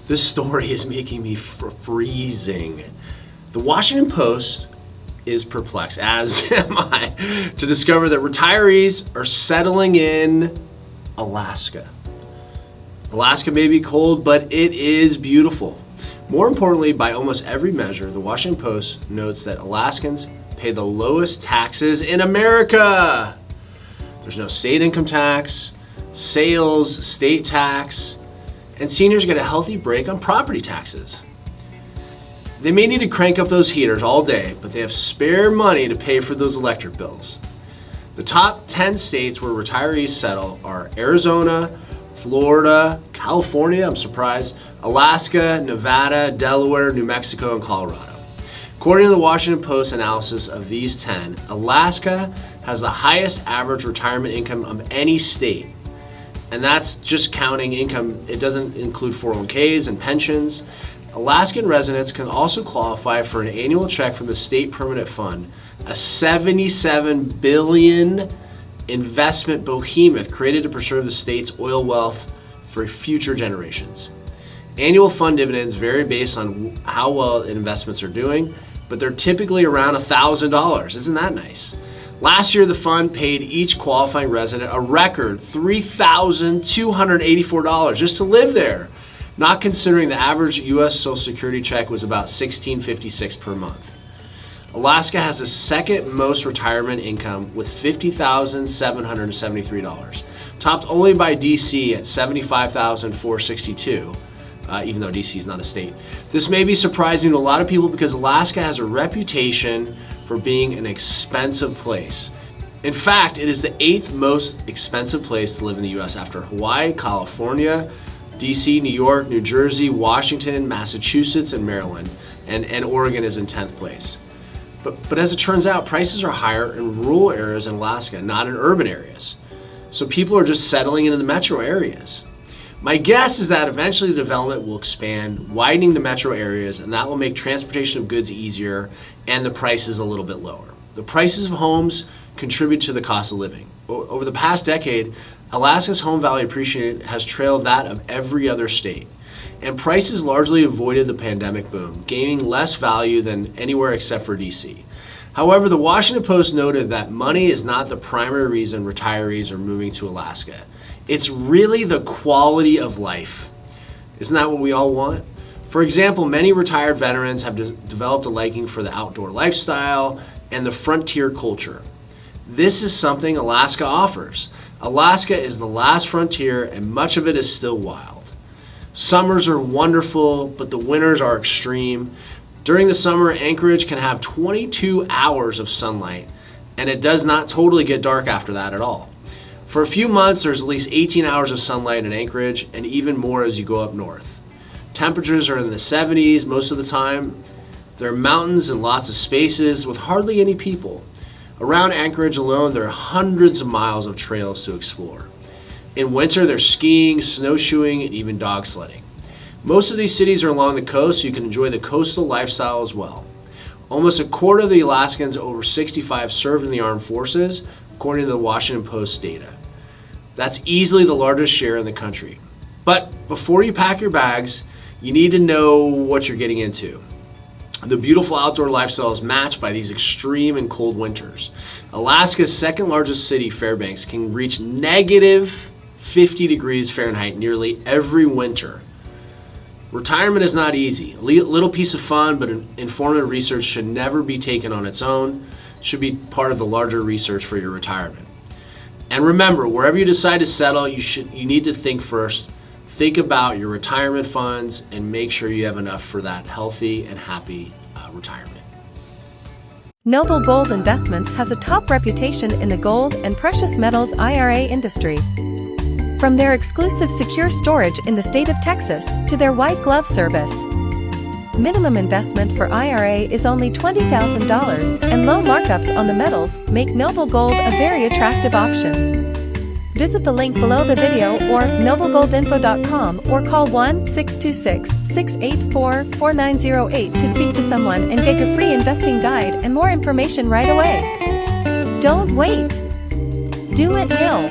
This story is making me freezing. The Washington Post is perplexed, as am I, to discover that retirees are settling in Alaska. Alaska may be cold, but it is beautiful. More importantly, by almost every measure, the Washington Post notes that Alaskans pay the lowest taxes in America. There's no state income tax, sales, state tax, and seniors get a healthy break on property taxes. They may need to crank up those heaters all day, but they have spare money to pay for those electric bills. The top 10 states where retirees settle are Arizona, Florida, California, I'm surprised, Alaska, Nevada, Delaware, New Mexico, and Colorado. According to the Washington Post analysis of these 10, Alaska has the highest average retirement income of any state. And that's just counting income. It doesn't include 401ks and pensions. Alaskan residents can also qualify for an annual check from the State Permanent Fund, a $77 billion investment behemoth created to preserve the state's oil wealth for future generations. Annual fund dividends vary based on how well investments are doing, but they're typically around $1,000. Isn't that nice? Last year, the fund paid each qualifying resident a record $3,284 just to live there, not considering the average U.S. Social Security check was about $1,656 per month. Alaska has the second most retirement income with $50,773, topped only by D.C. at $75,462, even though D.C. is not a state. This may be surprising to a lot of people because Alaska has a reputation for being an expensive place. In fact, it is the 8th most expensive place to live in the U.S. after Hawaii, California, D.C., New York, New Jersey, Washington, Massachusetts, and Maryland, and Oregon is in 10th place. But as it turns out, prices are higher in rural areas in Alaska, not in urban areas. So people are just settling into the metro areas. My guess is that eventually the development will expand, widening the metro areas, and that will make transportation of goods easier and the prices a little bit lower. The prices of homes contribute to the cost of living. Over the past decade, Alaska's home value appreciation has trailed that of every other state, and prices largely avoided the pandemic boom, gaining less value than anywhere except for DC. However, the Washington Post noted that money is not the primary reason retirees are moving to Alaska. It's really the quality of life. Isn't that what we all want? For example, many retired veterans have developed a liking for the outdoor lifestyle and the frontier culture. This is something Alaska offers. Alaska is the last frontier, and much of it is still wild. Summers are wonderful, but the winters are extreme. During the summer, Anchorage can have 22 hours of sunlight, and it does not totally get dark after that at all. For a few months, there's at least 18 hours of sunlight in Anchorage, and even more as you go up north. Temperatures are in the 70s most of the time. There are mountains and lots of spaces with hardly any people. Around Anchorage alone, there are hundreds of miles of trails to explore. In winter, there's skiing, snowshoeing, and even dog sledding. Most of these cities are along the coast, so you can enjoy the coastal lifestyle as well. Almost a quarter of the Alaskans over 65 served in the armed forces, according to the Washington Post data. That's easily the largest share in the country. But before you pack your bags, you need to know what you're getting into. The beautiful outdoor lifestyle is matched by these extreme and cold winters. Alaska's second largest city, Fairbanks, can reach negative 50 degrees Fahrenheit nearly every winter. Retirement is not easy. A little piece of fun, but informative research should never be taken on its own. It should be part of the larger research for your retirement. And remember, wherever you decide to settle, you need to think first. Think about your retirement funds and make sure you have enough for that healthy and happy retirement. Noble Gold Investments has a top reputation in the gold and precious metals IRA industry. From their exclusive secure storage in the state of Texas to their white glove service. Minimum investment for IRA is only $20,000, and low markups on the metals make Noble Gold a very attractive option. Visit the link below the video or noblegoldinfo.com or call 1-626-684-4908 to speak to someone and get your free investing guide and more information right away. Don't wait. Do it now.